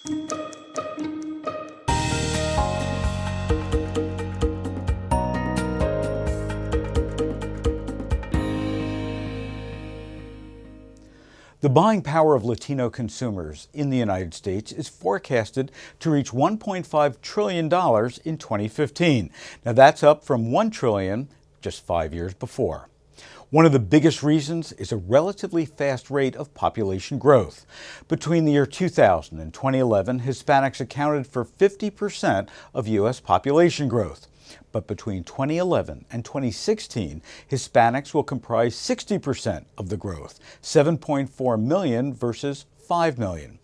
The buying power of Latino consumers in the United States is forecasted to reach $1.5 trillion in 2015. Now that's up from $1 trillion just 5 years before. One of the biggest reasons is a relatively fast rate of population growth. Between the year 2000 and 2011, Hispanics accounted for 50% of U.S. population growth. But between 2011 and 2016, Hispanics will comprise 60% of the growth, 7.4 million versus 5 million.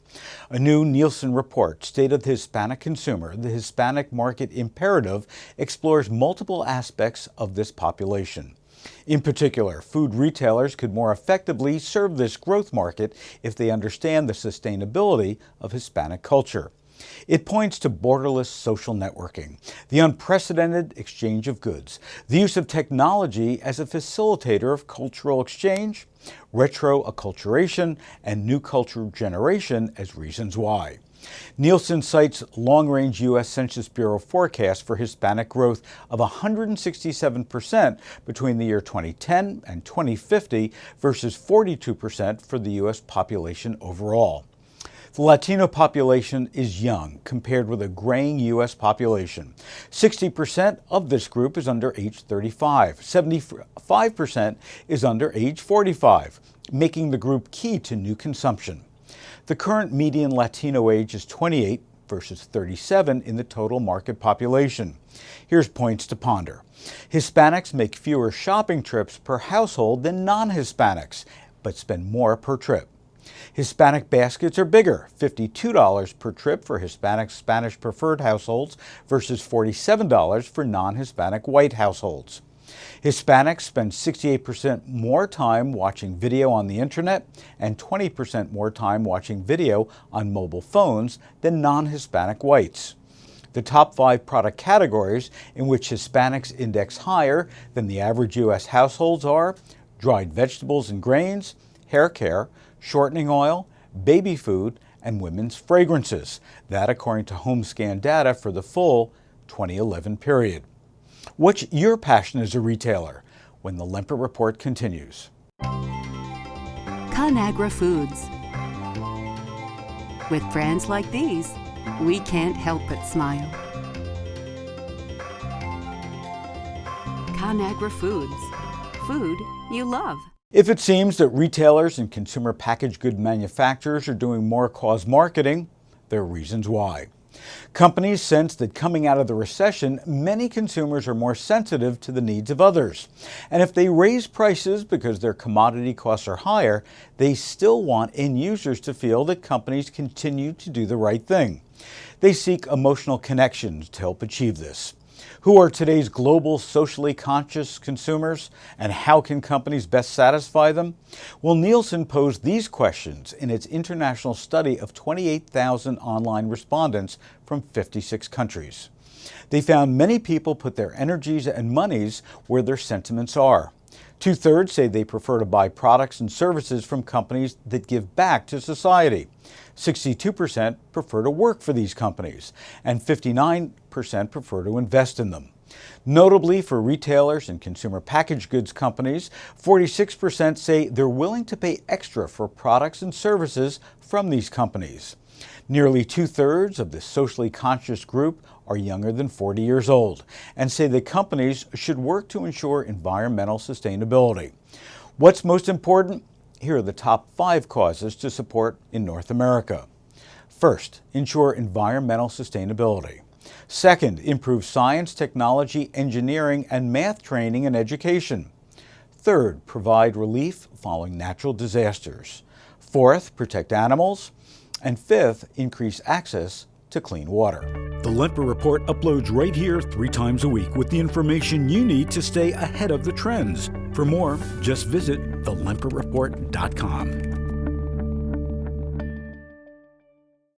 A new Nielsen report, State of the Hispanic Consumer, the Hispanic Market Imperative, explores multiple aspects of this population. In particular, food retailers could more effectively serve this growth market if they understand the sustainability of Hispanic culture. It points to borderless social networking, the unprecedented exchange of goods, the use of technology as a facilitator of cultural exchange, retro-acculturation, and new culture generation as reasons why. Nielsen cites long-range U.S. Census Bureau forecast for Hispanic growth of 167% between the year 2010 and 2050 versus 42% for the U.S. population overall. The Latino population is young compared with a graying U.S. population. 60% of this group is under age 35. 75% is under age 45, making the group key to new consumption. The current median Latino age is 28 versus 37 in the total market population. Here's points to ponder. Hispanics make fewer shopping trips per household than non-Hispanics, but spend more per trip. Hispanic baskets are bigger, $52 per trip for Hispanic Spanish preferred households versus $47 for non-Hispanic white households. Hispanics spend 68% more time watching video on the internet and 20% more time watching video on mobile phones than non-Hispanic whites. The top 5 product categories in which Hispanics index higher than the average U.S. households are dried vegetables and grains, hair care, shortening oil, baby food, and women's fragrances. That according to HomeScan data for the full 2011 period. What's your passion as a retailer? When the Lempert Report continues. ConAgra Foods. With brands like these, we can't help but smile. ConAgra Foods. Food you love. If it seems that retailers and consumer packaged good manufacturers are doing more cause marketing, there are reasons why. Companies sense that coming out of the recession, many consumers are more sensitive to the needs of others. And if they raise prices because their commodity costs are higher, they still want end users to feel that companies continue to do the right thing. They seek emotional connections to help achieve this. Who are today's global socially conscious consumers, and how can companies best satisfy them? Well, Nielsen posed these questions in its international study of 28,000 online respondents from 56 countries. They found many people put their energies and monies where their sentiments are. 2/3 say they prefer to buy products and services from companies that give back to society. 62% prefer to work for these companies, and 59% prefer to invest in them. Notably, for retailers and consumer packaged goods companies, 46% say they're willing to pay extra for products and services from these companies. Nearly 2/3 of the socially conscious group are younger than 40 years old and say that companies should work to ensure environmental sustainability. What's most important? Here are the top 5 causes to support in North America. First, ensure environmental sustainability. Second, improve science, technology, engineering, and math training and education. Third, provide relief following natural disasters. Fourth, protect animals. And fifth, increase access to clean water. The Lempert Report uploads right here 3 times a week with the information you need to stay ahead of the trends. For more, just visit thelempertreport.com.